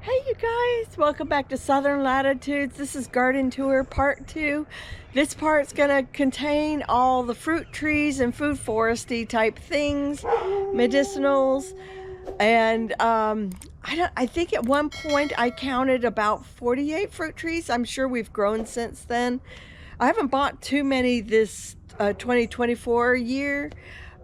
Hey you guys, welcome back to Southern Latitudes. This is garden tour part 2. This part's gonna contain all the fruit trees and food foresty type things, medicinals, and I think at one point I counted about 48 fruit trees. I'm sure we've grown since then. I haven't bought too many this 2024 year,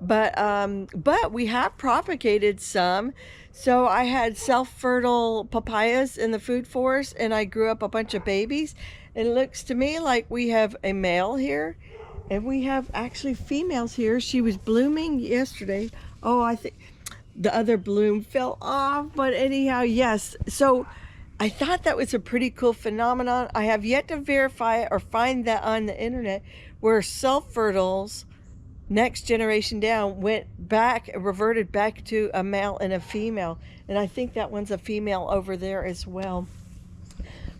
but we have propagated some. So I had self-fertile papayas in the food forest, and I grew up a bunch of babies. It looks to me like we have a male here, and we have actually females here. She was blooming yesterday. Oh, I think the other bloom fell off, but anyhow, yes. So I thought that was a pretty cool phenomenon. I have yet to verify it or find that on the internet where self-fertiles next generation down reverted back to a male and a female, and I think that one's a female over there as well.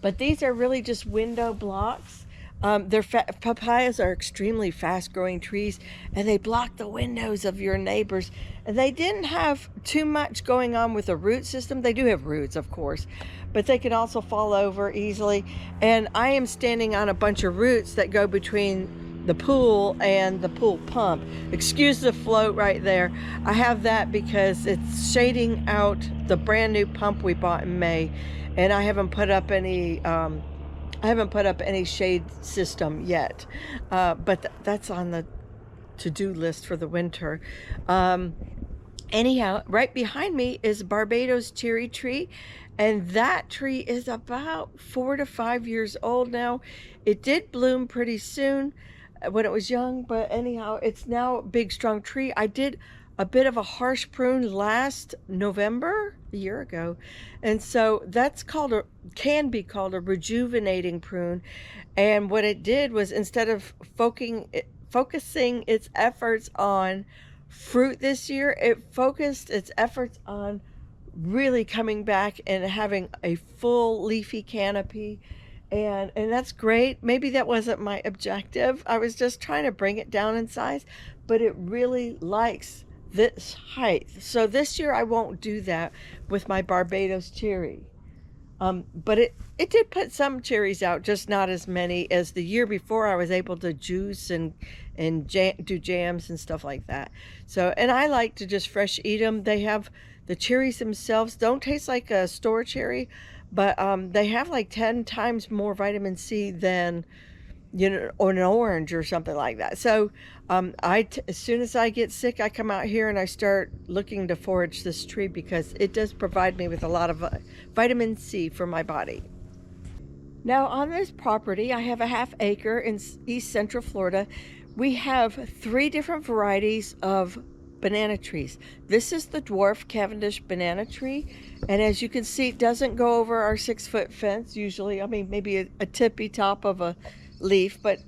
But these are really just window blocks. Papayas are extremely fast growing trees, and they block the windows of your neighbors, and they didn't have too much going on with the root system. They do have roots, of course, but they can also fall over easily. And I am standing on a bunch of roots that go between the pool and the pool pump. Excuse the float right there. I have that because it's shading out the brand new pump we bought in May, and I haven't put up any shade system yet, but that's on the to-do list for the winter. Anyhow, right behind me is Barbados cherry tree, and that tree is about 4 to 5 years old now. It did bloom pretty soon when it was young, but anyhow, it's now a big strong tree. I did a bit of a harsh prune last November, a year ago, and so that's can be called a rejuvenating prune. And what it did was, instead of focusing its efforts on fruit this year, it focused its efforts on really coming back and having a full leafy canopy. And that's great. Maybe that wasn't my objective. I was just trying to bring it down in size, but it really likes this height. So this year I won't do that with my Barbados cherry. But it did put some cherries out, just not as many as the year before. I was able to juice and do jams and stuff like that. So, and I like to just fresh eat them. They have, the cherries themselves don't taste like a store cherry, but they have like 10 times more vitamin C than, or an orange or something like that. So as soon as I get sick, I come out here and I start looking to forage this tree, because it does provide me with a lot of vitamin C for my body. Now on this property, I have a ½ acre in East Central Florida. We have 3 different varieties of banana trees. This is the dwarf Cavendish banana tree, and as you can see, it doesn't go over our 6-foot fence usually. I mean, maybe a tippy top of a leaf, but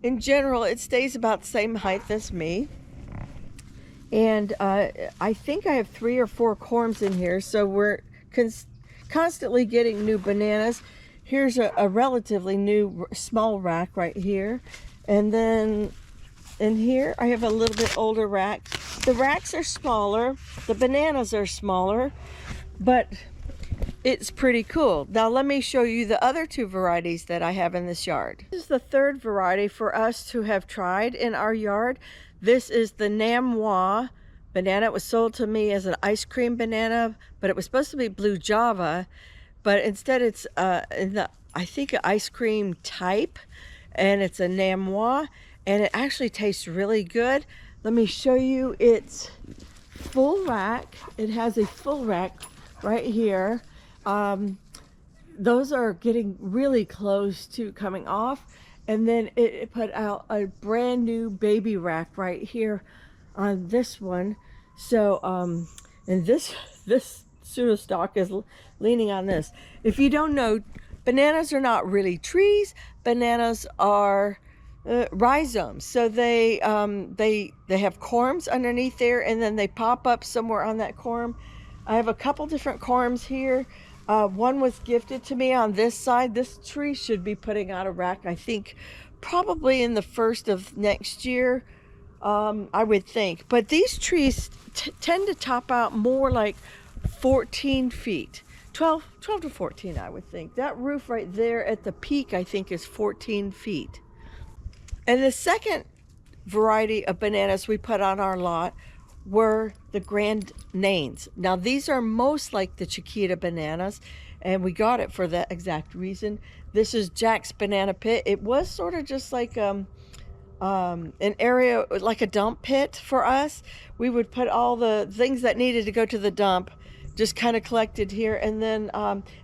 in general it stays about the same height as me. And I think I have 3 or 4 corms in here, so we're constantly getting new bananas. Here's a relatively new small rack right here, and then in here I have a little bit older rack. The racks are smaller, the bananas are smaller, but it's pretty cool. Now let me show you the other 2 varieties that I have in this yard. This is the 3rd variety for us to have tried in our yard. This is the Namwa banana. It was sold to me as an ice cream banana, but it was supposed to be blue Java, but instead it's in the, I think, an ice cream type, and it's a Namwa, and it actually tastes really good. Let me show you its full rack. It has a full rack right here. Those are getting really close to coming off, and then it put out a brand new baby rack right here on this one. So and this pseudostalk is leaning on this. If you don't know, bananas are not really trees. Bananas are rhizomes. So they have corms underneath there, and then they pop up somewhere on that corm. I have a couple different corms here. One was gifted to me on this side. This tree should be putting out a rack, I think, probably in the first of next year, I would think. But these trees tend to top out more like 14 feet. 12 to 14, I would think. That roof right there at the peak, I think, is 14 feet. And the second variety of bananas we put on our lot were the Grand Nains. Now, these are most like the Chiquita bananas, and we got it for that exact reason. This is Jack's Banana Pit. It was sort of just like an area, like a dump pit for us. We would put all the things that needed to go to the dump just kind of collected here. And then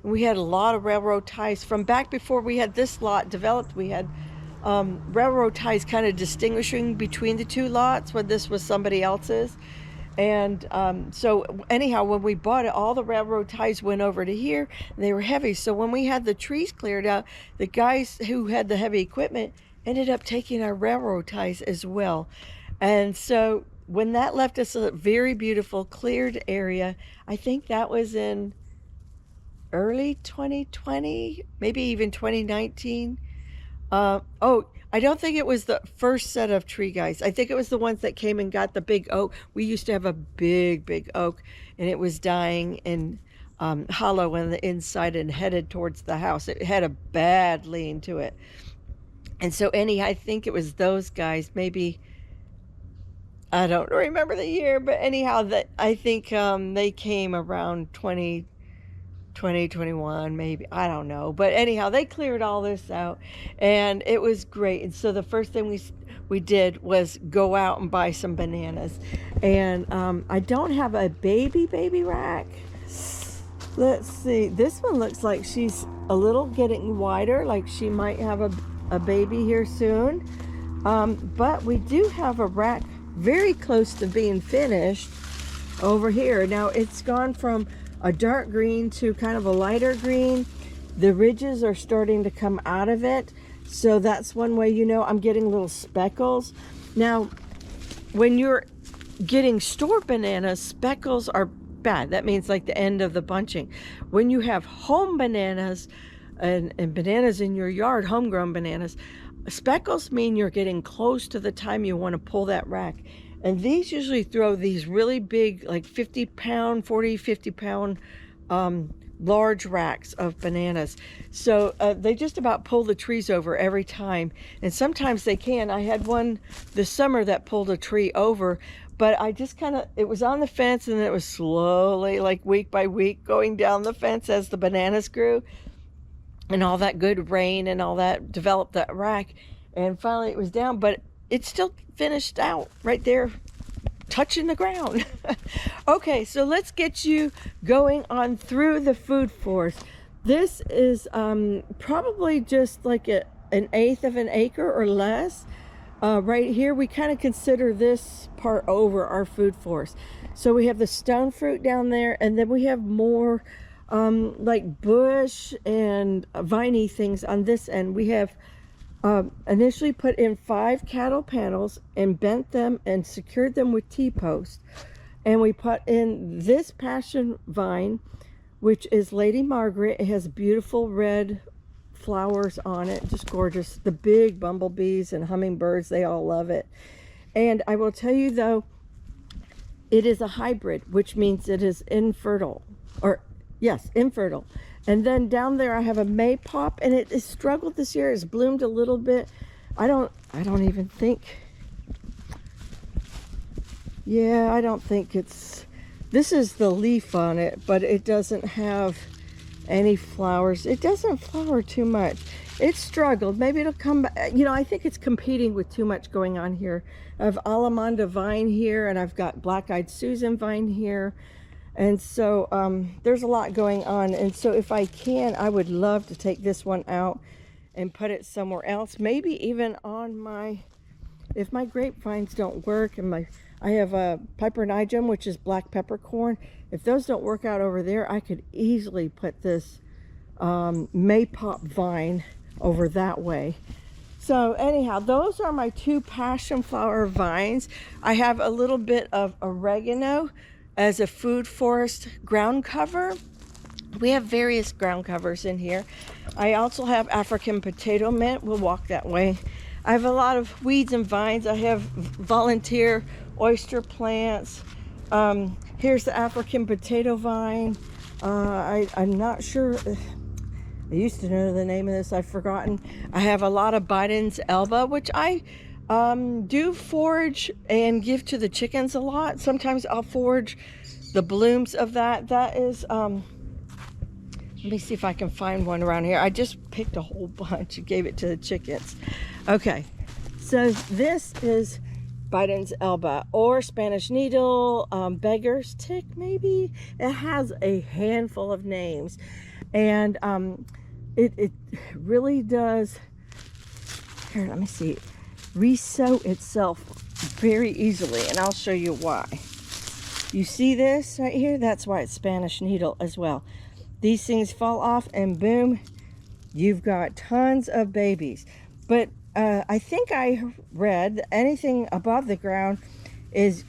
we had a lot of railroad ties from back before we had this lot developed. We had railroad ties kind of distinguishing between the two lots when this was somebody else's. And so anyhow, when we bought it, all the railroad ties went over to here, and they were heavy. So when we had the trees cleared out, the guys who had the heavy equipment ended up taking our railroad ties as well. And so when that left us a very beautiful cleared area, I think that was in early 2020, maybe even 2019. I don't think it was the first set of tree guys. I think it was the ones that came and got the big oak. We used to have a big oak, and it was dying and hollow on the inside and headed towards the house. It had a bad lean to it. And so I think it was those guys, maybe, I don't remember the year, but anyhow, that I think they came around 2021, maybe, I don't know, but anyhow, they cleared all this out, and it was great. And so the first thing we did was go out and buy some bananas. And I don't have a baby rack. Let's see, this one looks like she's a little getting wider, like she might have a baby here soon. But we do have a rack very close to being finished over here. Now it's gone from a dark green to kind of a lighter green. The ridges are starting to come out of it, so that's one way you know I'm getting little speckles. Now when you're getting store bananas, speckles are bad. That means like the end of the bunching. When you have home bananas and bananas in your yard, homegrown bananas, speckles mean you're getting close to the time you want to pull that rack. And these usually throw these really big, like 50 pound large racks of bananas. So they just about pull the trees over every time. And sometimes they can. I had one this summer that pulled a tree over, but I just it was on the fence, and it was slowly, like week by week, going down the fence as the bananas grew. And all that good rain and all that developed that rack. And finally it was down, but it's still finished out right there, touching the ground. Okay, so let's get you going on through the food forest. This is probably just like an eighth of an acre or less. Right here, we kind of consider this part over our food forest. So we have the stone fruit down there, and then we have more like bush and viney things on this end. We have initially put in 5 cattle panels and bent them and secured them with T-posts. And we put in this passion vine, which is Lady Margaret. It has beautiful red flowers on it, just gorgeous. The big bumblebees and hummingbirds, they all love it. And I will tell you though, it is a hybrid, which means it is infertile, or yes, infertile. And then down there I have a maypop, and it has struggled this year. It's bloomed a little bit. I don't even think, yeah, I don't think it's, this is the leaf on it, but it doesn't have any flowers. It doesn't flower too much. It's struggled. Maybe it'll come back. You know, I think it's competing with too much going on here. I have Alamanda vine here, and I've got Black-Eyed Susan vine here. And so there's a lot going on. And so if I can, I would love to take this one out and put it somewhere else. Maybe even on my, if my grapevines don't work, and I have a Piper Nigem, which is black peppercorn. If those don't work out over there, I could easily put this maypop vine over that way. So anyhow, those are my 2 passion flower vines. I have a little bit of oregano as a food forest ground cover. We have various ground covers in here. I also have African potato mint. We'll walk that way. I have a lot of weeds and vines. I have volunteer oyster plants. Here's the African potato vine. I'm not sure. I used to know the name of this. I've forgotten. I have a lot of Biden's Elba, which I do forage and give to the chickens a lot. Sometimes I'll forage the blooms of that. That is, let me see if I can find one around here. I just picked a whole bunch and gave it to the chickens. Okay, so this is Biden's Elba or Spanish Needle, Beggar's Tick maybe. It has a handful of names, and it really does, here, let me see, re-sow itself very easily, and I'll show you why. You see this right here? That's why it's Spanish Needle as well. These things fall off and boom, you've got tons of babies. But I think I read anything above the ground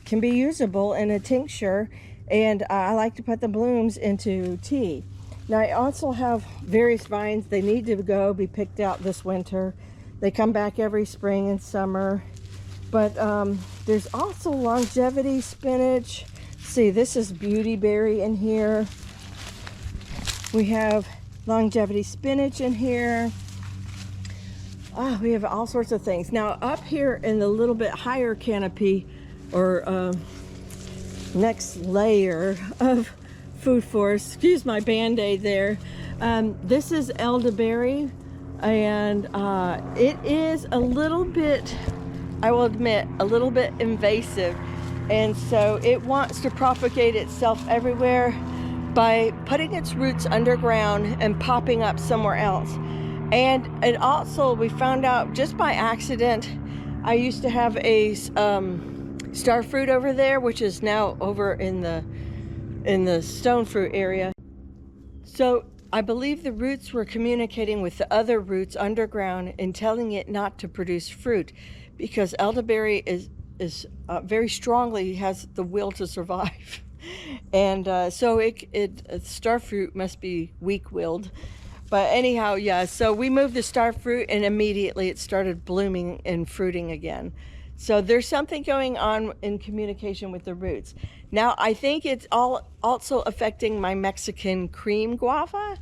can be usable in a tincture, and I like to put the blooms into tea. Now I also have various vines. They need to be picked out this winter. They come back every spring and summer. But there's also longevity spinach. See, this is beautyberry in here. We have longevity spinach in here. Oh, we have all sorts of things. Now up here in the little bit higher canopy, or next layer of food forest, excuse my band-aid there, this is elderberry, and it is a little bit, I will admit, a little bit invasive, and so it wants to propagate itself everywhere by putting its roots underground and popping up somewhere else. And it also, we found out just by accident, I used to have a star fruit over there, which is now over in the stone fruit area. So I believe the roots were communicating with the other roots underground and telling it not to produce fruit, because elderberry is very strongly has the will to survive. And so star fruit must be weak-willed. But anyhow, yeah, so we moved the star fruit and immediately it started blooming and fruiting again. So there's something going on in communication with the roots. Now, I think it's also affecting my Mexican cream guava,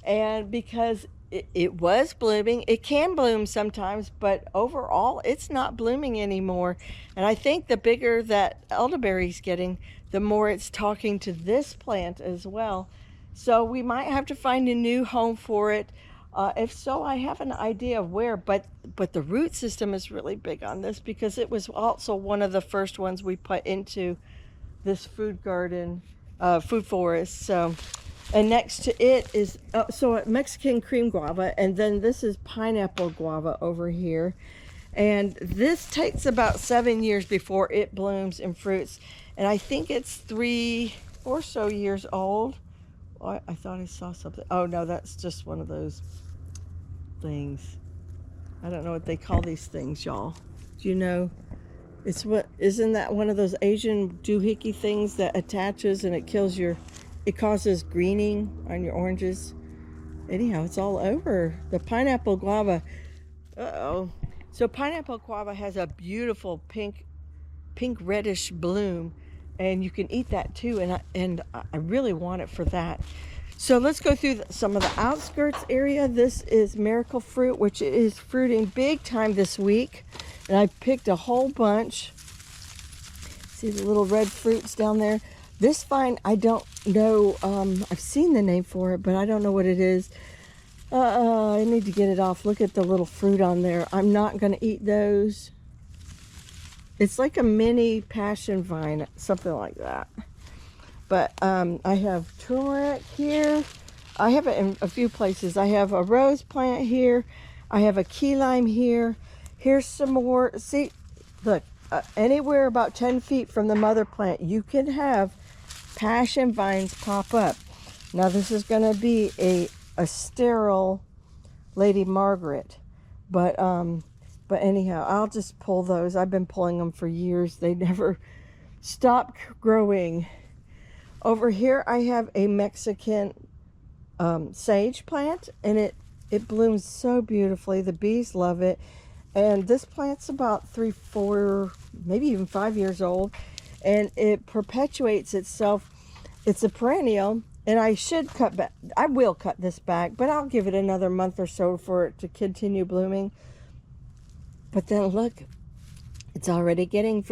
and because it was blooming, it can bloom sometimes, but overall it's not blooming anymore. And I think the bigger that elderberry's getting, the more it's talking to this plant as well. So we might have to find a new home for it. If so, I have an idea of where, but the root system is really big on this, because it was also one of the first ones we put into this food garden, food forest. So, and next to it is, so Mexican cream guava, and then this is pineapple guava over here. And this takes about 7 years before it blooms and fruits. And I think it's 3 or so years old. I thought I saw something. Oh no, that's just one of those things. I don't know what they call these things, y'all. Do you know? It's isn't that one of those Asian doohickey things that attaches and it causes greening on your oranges? Anyhow, it's all over. The pineapple guava. Uh-oh. So pineapple guava has a beautiful pink reddish bloom, and you can eat that too, and I really want it for that. So let's go through some of the outskirts area. This is miracle fruit, which is fruiting big time this week, and I picked a whole bunch. See the little red fruits down there? This vine, I don't know, I've seen the name for it, but I don't know what it is. I need to get it off. Look at the little fruit on there. I'm not going to eat those. It's like a mini passion vine, something like that. But I have turmeric here. I have it in a few places. I have a rose plant here. I have a key lime here. Here's some more. See, look, anywhere about 10 feet from the mother plant, you can have passion vines pop up. Now this is going to be a sterile Lady Margaret, but anyhow, I'll just pull those. I've been pulling them for years. They never stop growing. Over here I have a Mexican sage plant, and it blooms so beautifully. The bees love it. And this plant's about 3, 4, maybe even 5 years old, and it perpetuates itself. It's a perennial, And I should cut back. I will cut this back, but I'll give it another month or so for it to continue blooming. But then look, it's already getting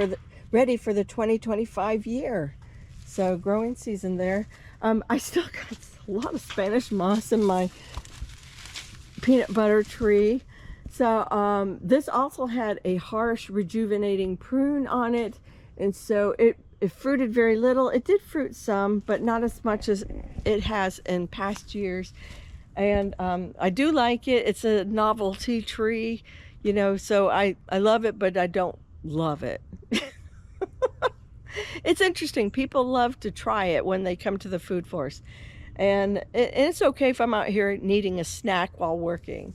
ready for the 2025 year. So growing season there. I still got a lot of Spanish moss in my peanut butter tree. So this also had a harsh rejuvenating prune on it, and so it fruited very little. It did fruit some, but not as much as it has in past years. And I do like it. It's a novelty tree, you know, so I love it, but I don't love it. It's interesting. People love to try it when they come to the food forest. And it's okay if I'm out here needing a snack while working.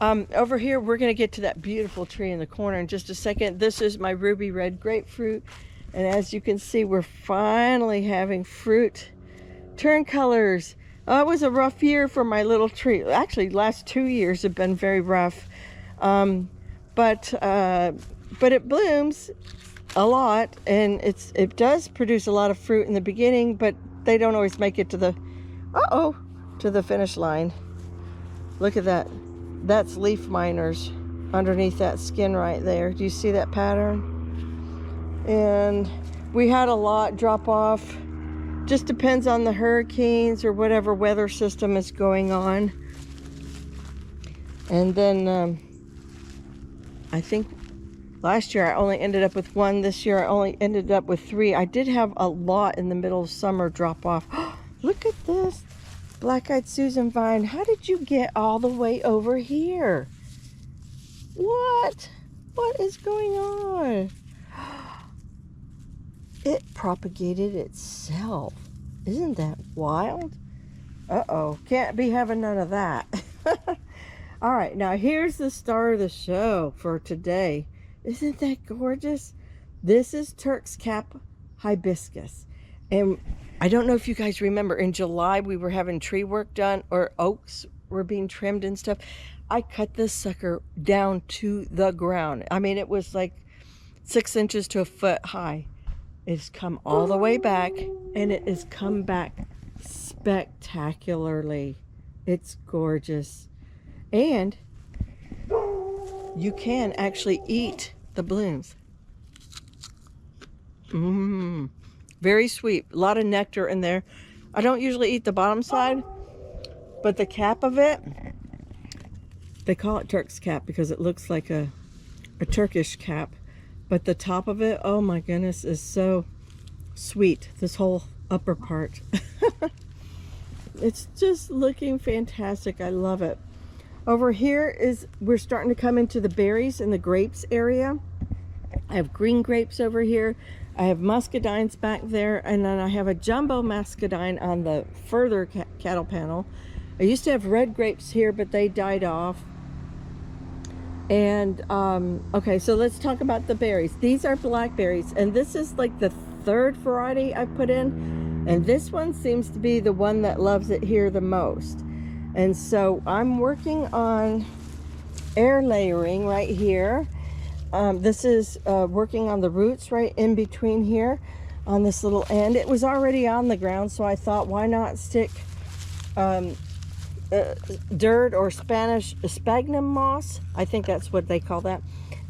Over here, we're going to get to that beautiful tree in the corner in just a second. This is my ruby red grapefruit. And as you can see, we're finally having fruit turn colors. Oh, it was a rough year for my little tree. Actually, last 2 years have been very rough. But it blooms a lot, and it does produce a lot of fruit in the beginning, but they don't always make it to the finish line. Look at that. That's leaf miners underneath that skin right there. Do you see that pattern? And we had a lot drop off. Just depends on the hurricanes or whatever weather system is going on. And then I think last year I only ended up with 1. This year I only ended up with 3. I did have a lot in the middle of summer drop off. Look at this black-eyed Susan vine. How did you get all the way over here? What is going on? It propagated itself. Isn't that wild? Uh-oh, can't be having none of that. All right, now here's the star of the show for today. Isn't that gorgeous? This is Turk's Cap hibiscus. And I don't know if you guys remember, in July we were having tree work done, or oaks were being trimmed and stuff. I cut this sucker down to the ground. I mean, it was like 6 inches to a foot high. It's come all the way back, and it has come back spectacularly. It's gorgeous. And you can actually eat the blooms. Very sweet. A lot of nectar in there. I don't usually eat the bottom side, but the cap of it, they call it Turk's cap because it looks like a Turkish cap. But the top of it, oh my goodness, is so sweet. This whole upper part. It's just looking fantastic. I love it. Over here we're starting to come into the berries and the grapes area. I have green grapes over here. I have muscadines back there, and then I have a jumbo muscadine on the further cattle panel. I used to have red grapes here, but they died off. And okay, so let's talk about the berries. These are blackberries, and this is like the 3rd variety I put in, and this one seems to be the one that loves it here the most. And so I'm working on air layering right here. This is working on the roots right in between here on this little end. It was already on the ground, so I thought, why not stick dirt or Spanish sphagnum moss, I think that's what they call that,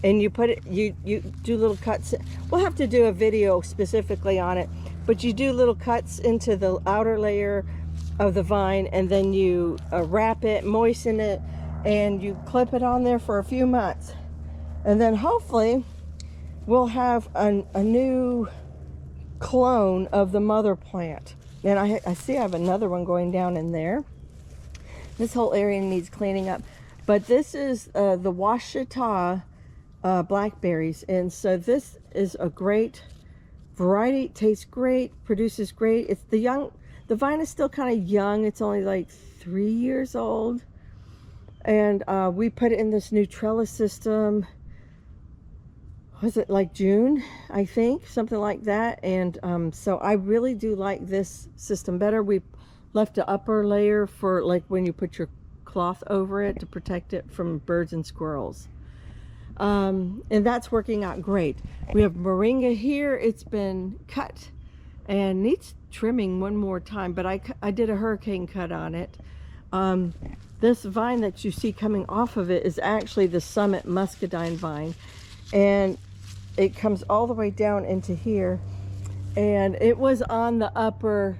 and you put it, you do little cuts. We'll have to do a video specifically on it, but you do little cuts into the outer layer of the vine, and then you wrap it, moisten it, and you clip it on there for a few months, and then hopefully we'll have a new clone of the mother plant. And I see I have another one going down in there. This whole area needs cleaning up. But this is the Washita blackberries. And so this is a great variety. Tastes great, produces great. It's the vine is still kind of young. It's only like 3 years old. And we put it in this new trellis system. Was it like June, I think, something like that. And so I really do like this system better. We left the upper layer for like when you put your cloth over it to protect it from birds and squirrels. And that's working out great. We have moringa here. It's been cut and needs trimming one more time, but I did a hurricane cut on it. This vine that you see coming off of it is actually the Summit Muscadine vine, and it comes all the way down into here, and it was on the upper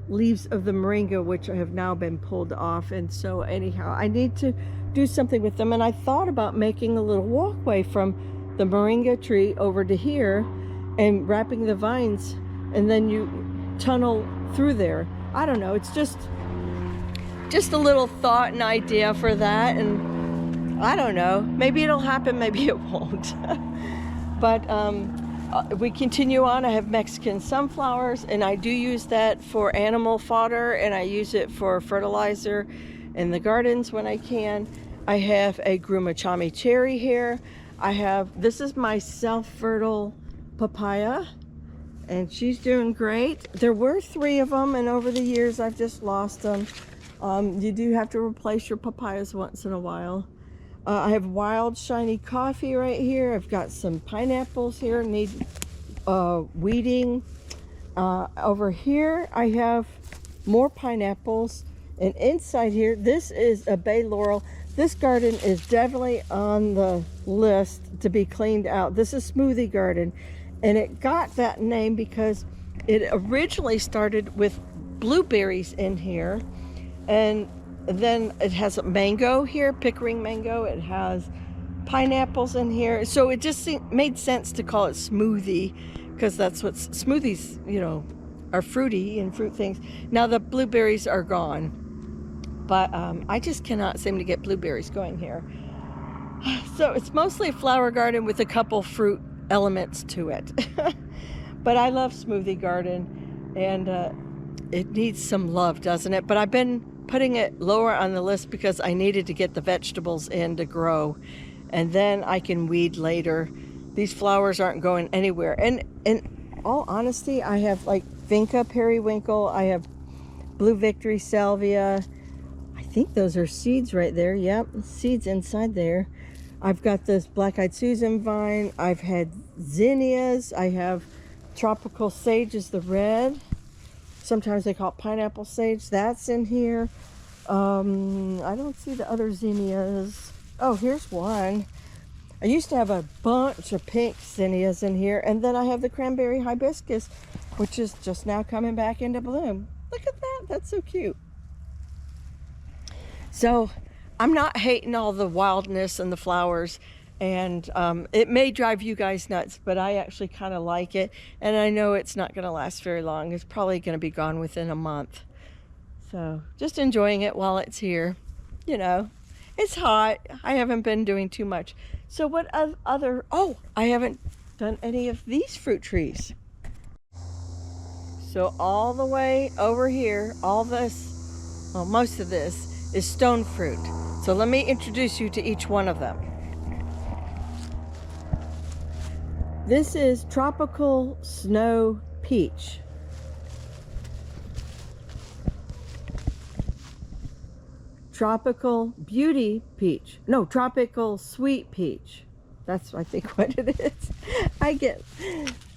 leaves of the moringa, which have now been pulled off. And so anyhow, I need to do something with them, and I thought about making a little walkway from the moringa tree over to here and wrapping the vines, and then you tunnel through there. I don't know, it's just a little thought and idea for that, and I don't know, maybe it'll happen, maybe it won't. But we continue on. I have Mexican sunflowers, and I do use that for animal fodder, and I use it for fertilizer in the gardens when I can. I have a Grumachami cherry here. This is my self-fertile papaya, and she's doing great. There were 3 of them, and over the years I've just lost them. You do have to replace your papayas once in a while. I have wild shiny coffee right here. I've got some pineapples here, need weeding. Over here I have more pineapples, and inside here, this is a bay laurel. This garden is definitely on the list to be cleaned out. This is Smoothie Garden, and it got that name because it originally started with blueberries in here, and then it has a mango here, Pickering mango. It has pineapples in here, so it just made sense to call it smoothie, because that's what smoothies, you know, are, fruity and fruit things. Now the blueberries are gone, but I just cannot seem to get blueberries going here. So it's mostly a flower garden with a couple fruit elements to it. But I love Smoothie Garden, and it needs some love, doesn't it? But I've been putting it lower on the list because I needed to get the vegetables in to grow, and then I can weed later. These flowers aren't going anywhere. And in all honesty, I have like Vinca periwinkle, I have Blue Victory salvia. I think those are seeds right there. Yep, seeds inside there. I've got this black-eyed Susan vine. I've had zinnias. I have tropical sage, is the red. Sometimes they call it pineapple sage. That's in here. I don't see the other zinnias. Oh, here's one. I used to have a bunch of pink zinnias in here, and then I have the cranberry hibiscus, which is just now coming back into bloom. Look at that. That's so cute. So I'm not hating all the wildness and the flowers, and it may drive you guys nuts, but I actually kind of like it, and I know it's not going to last very long. It's probably going to be gone within a month. So just enjoying it while it's here. You know, it's hot. I haven't been doing too much. So what other, oh, I haven't done any of these fruit trees. So all the way over here, all this, well, most of this is stone fruit. So let me introduce you to each one of them. This is Tropical Snow Peach. Tropical Beauty Peach. No, Tropical Sweet Peach. That's, I think, what it is.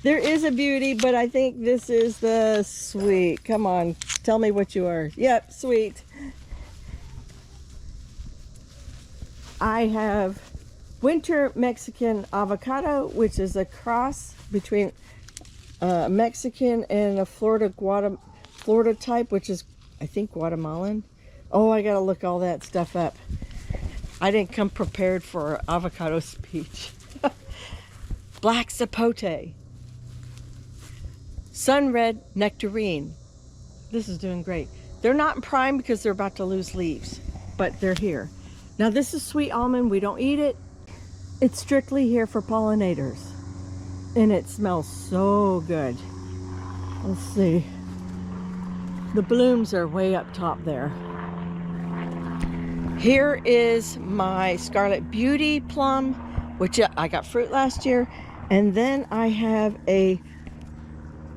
There is a beauty, but I think this is the sweet. Come on, tell me what you are. Yep, sweet. I have Winter Mexican Avocado, which is a cross between Mexican and a Florida type, which is, I think, Guatemalan. Oh, I gotta look all that stuff up. I didn't come prepared for avocado speech. Black Zapote. Sun Red Nectarine. This is doing great. They're not in prime because they're about to lose leaves, but they're here. Now this is Sweet Almond. We don't eat it. It's strictly here for pollinators, and it smells so good. Let's see. The blooms are way up top there. Here is my Scarlet Beauty plum, which I got fruit last year. And then I have a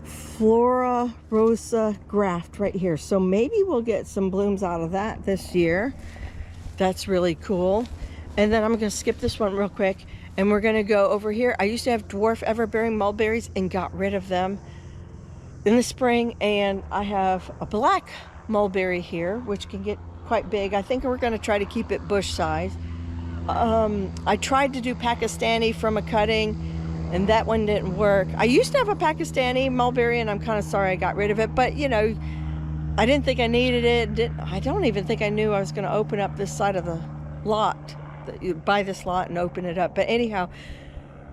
Flora Rosa graft right here. So maybe we'll get some blooms out of that this year. That's really cool. And then I'm going to skip this one real quick, and we're going to go over here. I usst to have dwarf everbearing mulberries and got rid of them. in the spring, and I have a black mulberry here, which can get quite big. I think we're going to try to keep it bush size. I tried to do Pakistani from a cutting, and that one didn't work. I used to have a Pakistani mulberry, and I'm kind of sorry I got rid of it, but you know, I didn't think I needed it. I don't even think I knew I was going to open up this side of the lot, buy this lot and open it up. But anyhow,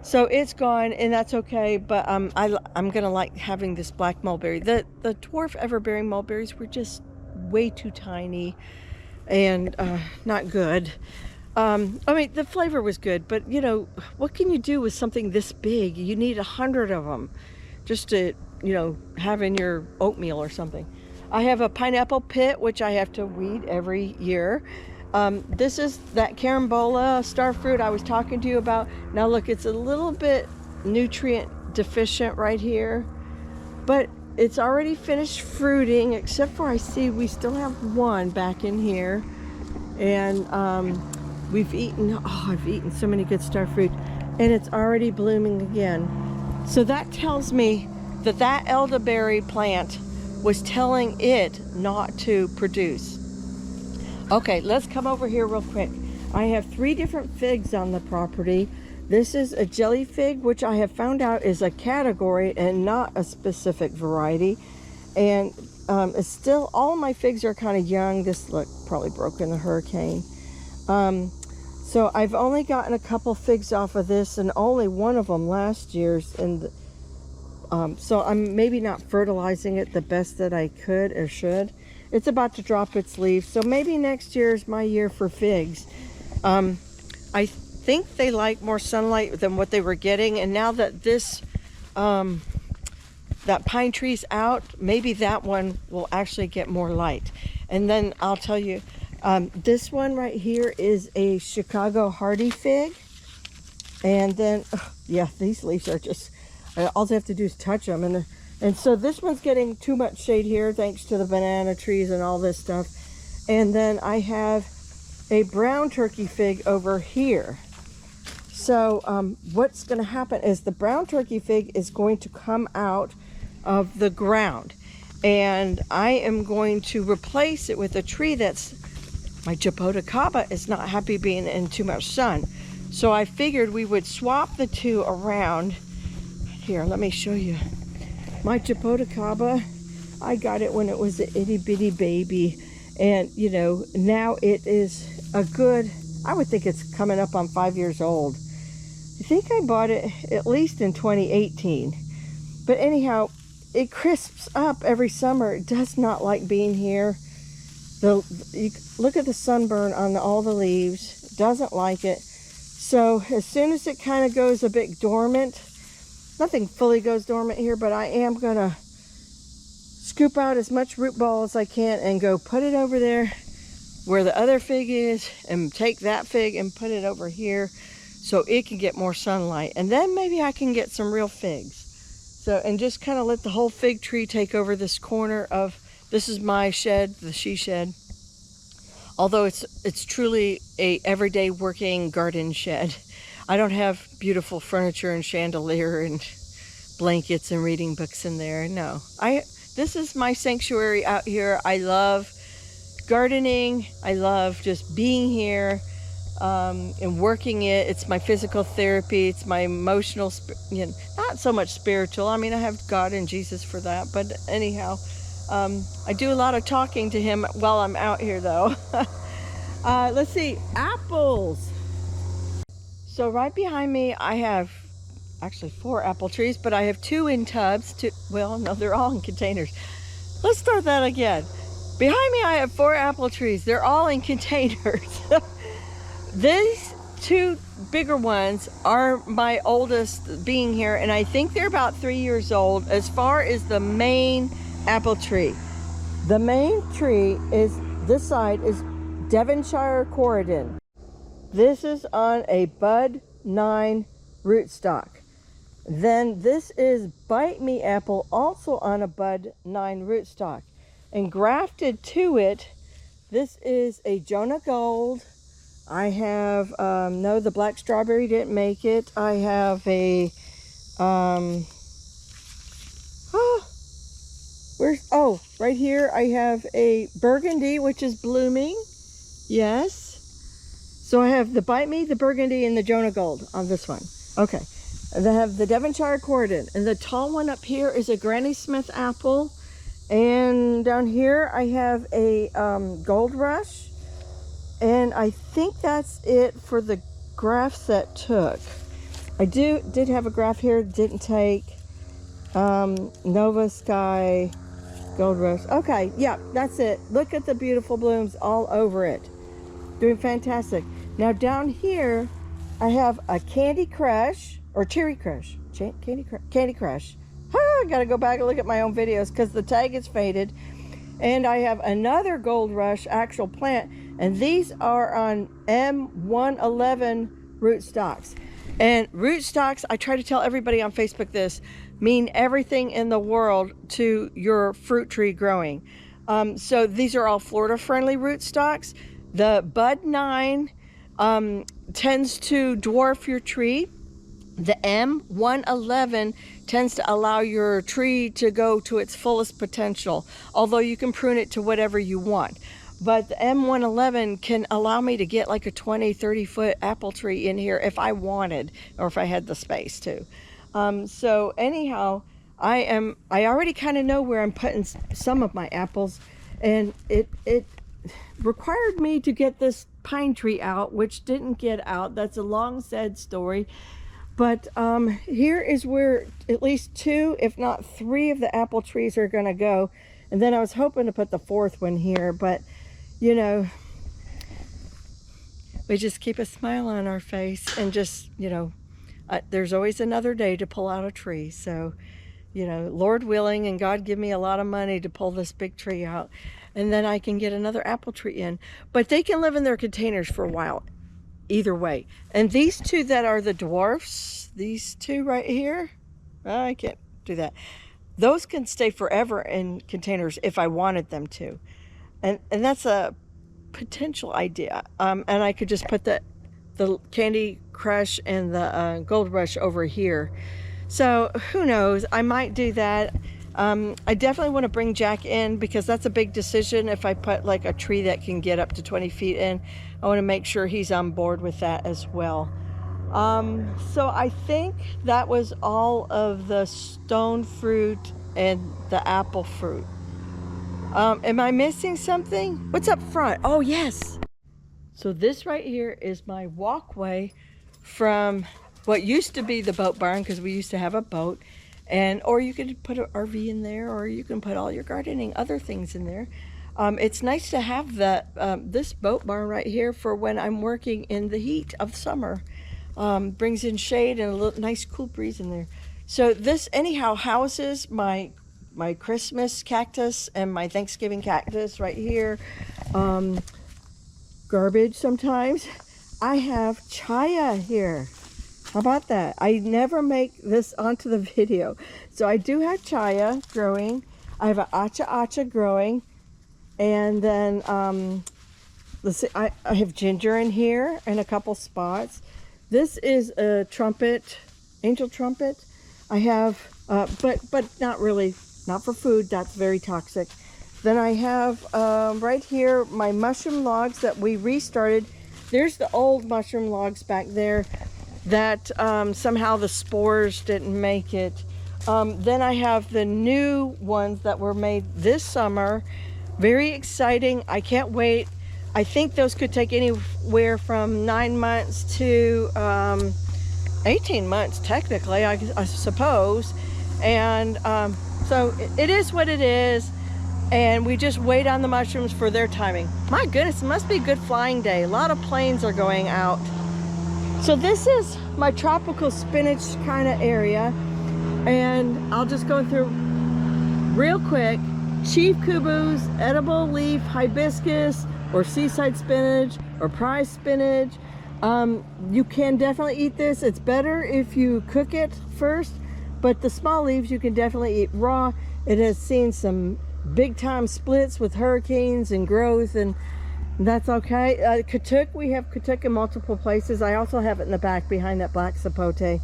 so it's gone, and that's okay. But I'm gonna like having this black mulberry. The dwarf everbearing mulberries were just way too tiny and not good. I mean, the flavor was good, but you know, what can you do with something this big? You need 100 of them just to, you know, have in your oatmeal or something. I have a pineapple pit, which I have to weed every year. This is that carambola star fruit I was talking to you about. Now look, it's a little bit nutrient deficient right here, but it's already finished fruiting, except for I see we still have one back in here. And I've eaten so many good star fruit, and it's already blooming again. So that tells me that that elderberry plant was telling it not to produce. Okay, let's come over here real quick. I have 3 different figs on the property. This is a jelly fig, which I have found out is a category and not a specific variety. And it's still, all of my figs are kind of young. This look probably broke in the hurricane. So I've only gotten a couple figs off of this, and only one of them last year's. And so I'm maybe not fertilizing it the best that I could or should. It's about to drop its leaves, so maybe next year is my year for figs. I think they like more sunlight than what they were getting, and now that this that pine tree's out, maybe that one will actually get more light. And then I'll tell you, this one right here is a Chicago hardy fig. And then, yeah, these leaves are just, all I have to do is touch them. And so this one's getting too much shade here thanks to the banana trees and all this stuff. And then I have a brown turkey fig over here. So what's going to happen is the brown turkey fig is going to come out of the ground. And I am going to replace it with a tree that's, my Jaboticaba is not happy being in too much sun. So I figured we would swap the two around. Here, let me show you. My Jaboticaba, I got it when it was an itty bitty baby. And, you know, now it is a good, I would think it's coming up on 5 years old. I think I bought it at least in 2018. But anyhow, it crisps up every summer. It does not like being here. You look at the sunburn on all the leaves. It doesn't like it. So as soon as it kind of goes a bit dormant, nothing fully goes dormant here, but I am going to scoop out as much root ball as I can and go put it over there where the other fig is, and take that fig and put it over here so it can get more sunlight. And then maybe I can get some real figs. So, and just kind of let the whole fig tree take over this corner of, this is my shed, the she shed. Although it's truly a everyday working garden shed. I don't have beautiful furniture and chandelier and blankets and reading books in there. No, this is my sanctuary out here. I love gardening. I love just being here and working it. It's my physical therapy. It's my emotional, not so much spiritual. I mean, I have God and Jesus for that. But anyhow, I do a lot of talking to him while I'm out here though. Let's see, apples. So right behind me, I have actually 4 apple trees, but I have 2 in tubs. Well, no, they're all in containers. Let's start that again. Behind me, I have 4 apple trees. They're all in containers. These 2 bigger ones are my oldest being here, and I think they're about 3 years old as far as the main apple tree. The main tree is, this side is Devonshire Corydon. This is on a bud 9 rootstock. Then this is Bite Me Apple, also on a bud 9 rootstock. And grafted to it, this is a Jonah Gold. I have, no, the black strawberry didn't make it. I have a, Oh, right here I have a burgundy, which is blooming. Yes. So I have the Bite Me, the burgundy, and the Jonah Gold on this one. Okay. And I have the Devonshire Cordon. And the tall one up here is a Granny Smith apple. And down here I have a Gold Rush. And I think that's it for the grafts that took. I did have a graft here, didn't take. Nova Sky, Gold Rush. Okay, yeah, that's it. Look at the beautiful blooms all over it. Doing fantastic. Now down here, I have a Candy Crush, or Cherry Crush. Candy Crush. I gotta go back and look at my own videos because the tag is faded. And I have another Gold Rush actual plant, and these are on M111 rootstocks. And rootstocks, I try to tell everybody on Facebook this, mean everything in the world to your fruit tree growing. So these are all Florida friendly rootstocks. The Bud 9 tends to dwarf your tree. The M111 tends to allow your tree to go to its fullest potential, although you can prune it to whatever you want. But the M111 can allow me to get like a 20-30 foot apple tree in here if I wanted, or if I had the space to. So anyhow, I already kind of know where I'm putting some of my apples, and it required me to get this pine tree out, which didn't get out. That's a long sad story. But here is where at least 2, if not 3 of the apple trees are gonna go. And then I was hoping to put the 4th one here, but you know, we just keep a smile on our face and just, you know, there's always another day to pull out a tree. So, you know, Lord willing, and God give me a lot of money to pull this big tree out, and then I can get another apple tree in. But they can live in their containers for a while either way. And these 2 that are the dwarfs, these 2 right here, I can't do that. Those can stay forever in containers if I wanted them to. And that's a potential idea. And I could just put the Candy Crush and the Gold Rush over here. So who knows, I might do that. I definitely want to bring Jack in because that's a big decision. If I put like a tree that can get up to 20 feet in, I want to make sure he's on board with that as well. So I think that was all of the stone fruit and the apple fruit. Am I missing something? What's up front? Oh yes. So this right here is my walkway from what used to be the boat barn, because we used to have a boat, and or you could put an RV in there, or you can put all your gardening other things in there. It's nice to have that this boat barn right here for when I'm working in the heat of summer. Brings in shade and a little nice cool breeze in there. So this anyhow houses my Christmas cactus and my Thanksgiving cactus right here. Garbage sometimes. I have chaya here. How about that? I never make this onto the video. So I do have chaya growing. I have an acha growing. And then let's see, I have ginger in here in a couple spots. This is a trumpet, angel trumpet. I have, but not really, not for food. That's very toxic. Then I have right here my mushroom logs that we restarted. There's the old mushroom logs back there that somehow the spores didn't make it. Then I have the new ones that were made this summer. Very exciting. I can't wait. I think those could take anywhere from 9 months to 18 months technically, I suppose. And so it is what it is, and we just wait on the mushrooms for their timing. My goodness, it must be a good flying day. A lot of planes are going out. So this is my tropical spinach kind of area, and I'll just go through real quick. Chief Kubu's, edible leaf hibiscus, or seaside spinach, or prize spinach. You can definitely eat this. It's better if you cook it first, but the small leaves you can definitely eat raw. It has seen some big time splits with hurricanes and growth, and that's okay. Katuk, we have Katuk in multiple places. I also have it in the back behind that black sapote.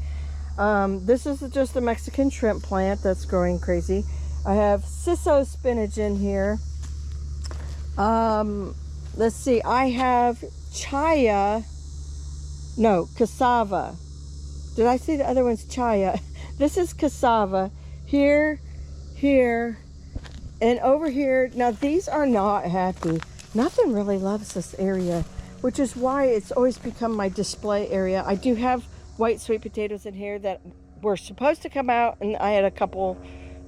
This is just a Mexican shrimp plant that's growing crazy. I have Ciso spinach in here. Let's see, I have cassava. Did I say the other one's chaya? This is cassava. Here, and over here. Now these are not happy. Nothing really loves this area, which is why it's always become my display area. I do have white sweet potatoes in here that were supposed to come out, and I had a couple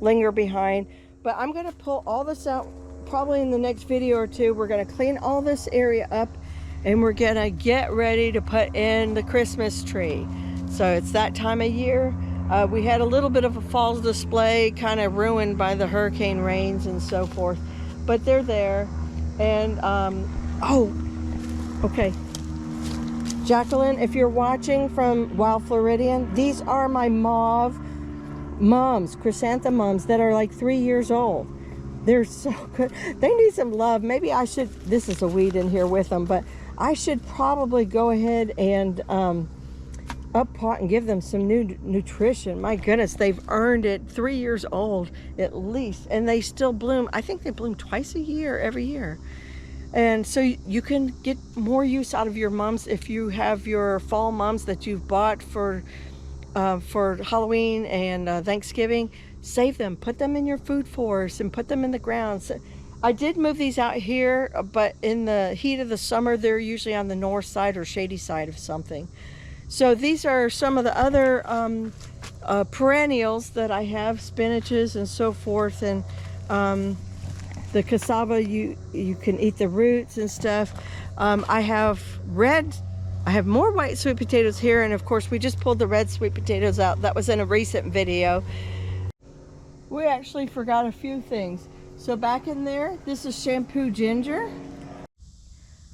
linger behind. But I'm gonna pull all this out probably in the next video or two. We're gonna clean all this area up, and we're gonna get ready to put in the Christmas tree. So it's that time of year. We had a little bit of a fall display, kind of ruined by the hurricane rains and so forth, but they're there. And oh, okay, Jacqueline, if you're watching from Wild Floridian, these are my mauve mums, chrysanthemums that are like 3 years old. They're so good. They need some love. Maybe I should, this is a weed in here with them, but I should probably go ahead and up pot and give them some new nutrition. My goodness, they've earned it. 3 years old at least, and they still bloom. I think they bloom twice a year, every year. And so you can get more use out of your mums if you have your fall mums that you've bought for Halloween and Thanksgiving. Save them, put them in your food forest, and put them in the ground. So I did move these out here, but in the heat of the summer, they're usually on the north side or shady side of something. So these are some of the other perennials that I have, spinaches and so forth. And the cassava, you can eat the roots and stuff. I have more white sweet potatoes here, and of course we just pulled the red sweet potatoes out. That was in a recent video. We actually forgot a few things. So back in there, this is shampoo ginger.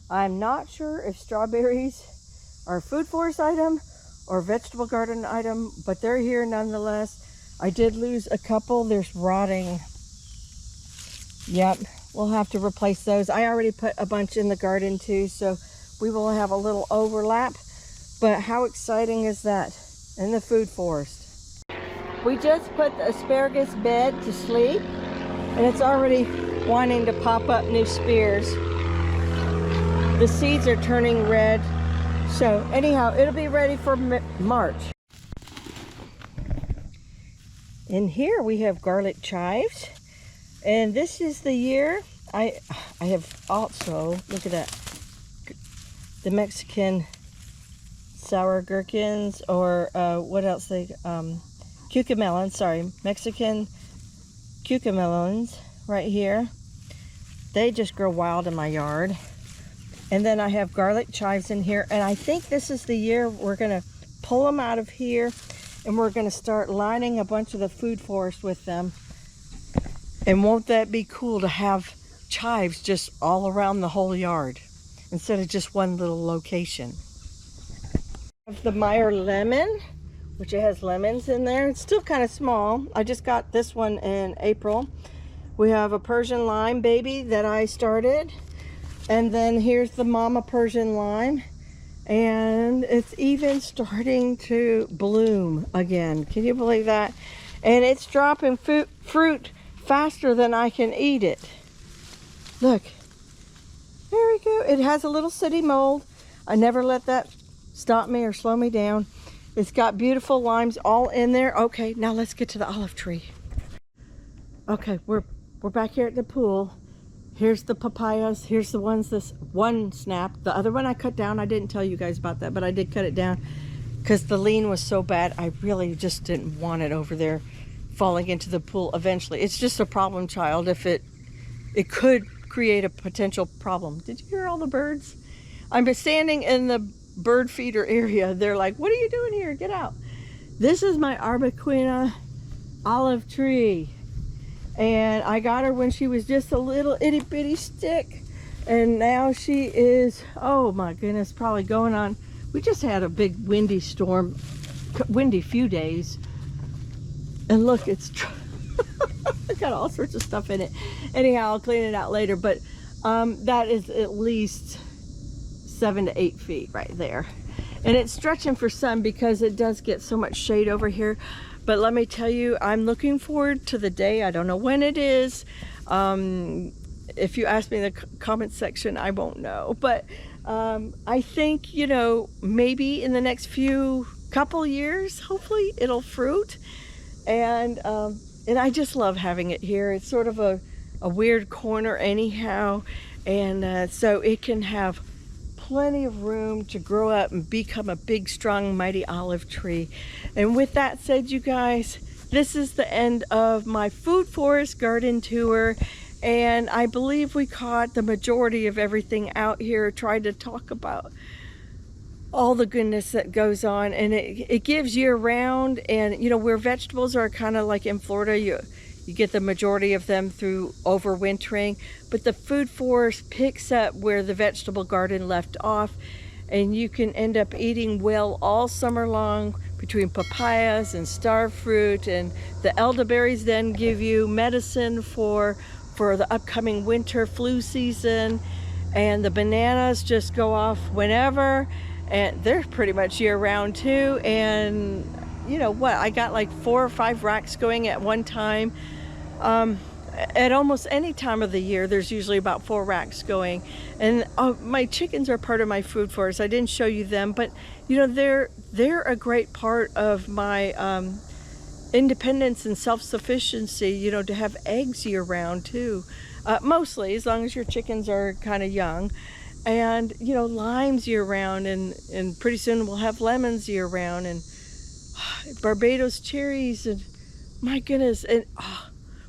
I'm not sure if strawberries are a food forest item or vegetable garden item, but they're here nonetheless. I did lose a couple. There's rotting. Yep, we'll have to replace those. I already put a bunch in the garden too, so we will have a little overlap. But how exciting is that in the food forest? We just put the asparagus bed to sleep, and it's already wanting to pop up new spears. The seeds are turning red. So anyhow, it'll be ready for March. In here we have garlic chives, and this is the year I have also, look at that, the Mexican sour gherkins, or what else they cucamelons, sorry, Mexican cucamelons right here. They just grow wild in my yard. And then I have garlic chives in here, and I think this is the year we're gonna pull them out of here, and we're gonna start lining a bunch of the food forest with them. And won't that be cool to have chives just all around the whole yard instead of just one little location? I have the Meyer lemon, which it has lemons in there. It's still kind of small. I just got this one in April. We have a Persian lime baby that I started. And then here's the mama Persian lime, and it's even starting to bloom again. Can you believe that? And it's dropping fruit faster than I can eat it. Look, there we go. It has a little city mold. I never let that stop me or slow me down. It's got beautiful limes all in there. Okay, now let's get to the olive tree. Okay, we're back here at the pool. Here's the papayas. Here's the ones, this one snapped. The other one I cut down. I didn't tell you guys about that, but I did cut it down because the lean was so bad. I really just didn't want it over there falling into the pool eventually. It's just a problem child. If it could create a potential problem. Did you hear all the birds? I'm standing in the bird feeder area. They're like, what are you doing here? Get out. This is my Arbequina olive tree. And I got her when she was just a little itty bitty stick, and now she is, oh my goodness, probably going on. We just had a big windy storm, windy few days, and look, it's got all sorts of stuff in it. Anyhow, I'll clean it out later, but that is at least 7 to 8 feet right there. And it's stretching for sun because it does get so much shade over here. But let me tell you, I'm looking forward to the day. I don't know when it is. If you ask me in the comment section, I won't know. But I think, you know, maybe in the next couple years, hopefully it'll fruit. And I just love having it here. It's sort of a weird corner anyhow. And so it can have plenty of room to grow up and become a big, strong, mighty olive tree. And with that said, you guys, this is the end of my food forest garden tour. And I believe we caught the majority of everything out here, tried to talk about all the goodness that goes on. And it gives year round. And, you know, where vegetables are kind of like in Florida, you get the majority of them through overwintering, but the food forest picks up where the vegetable garden left off, and you can end up eating well all summer long between papayas and star fruit, and the elderberries then give you medicine for the upcoming winter flu season, and the bananas just go off whenever, and they're pretty much year round too. And you know what, I got like 4 or 5 racks going at one time. At almost any time of the year, there's usually about 4 racks going. And my chickens are part of my food forest. I didn't show you them, but you know, they're a great part of my independence and self-sufficiency, you know, to have eggs year round too. Mostly, as long as your chickens are kind of young. And you know, limes year round, and pretty soon we'll have lemons year round, and Barbados cherries, and my goodness, and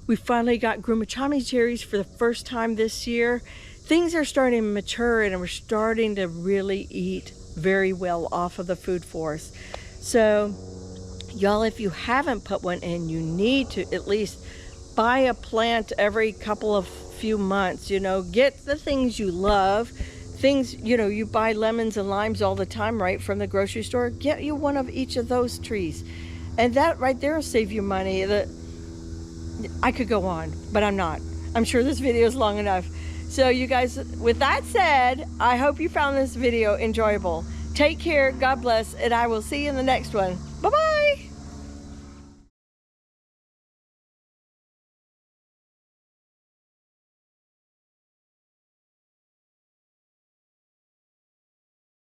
we finally got Grumachami cherries for the first time this year. Things are starting to mature, and we're starting to really eat very well off of the food forest. So y'all, if you haven't put one in, you need to at least buy a plant every few months. You know, get the things you love. Things, you know, you buy lemons and limes all the time, right, from the grocery store. Get you one of each of those trees, and that right there will save you money. I could go on, but I'm not. I'm sure this video is long enough. So you guys, with that said, I hope you found this video enjoyable. Take care, God bless, and I will see you in the next one. Bye-bye.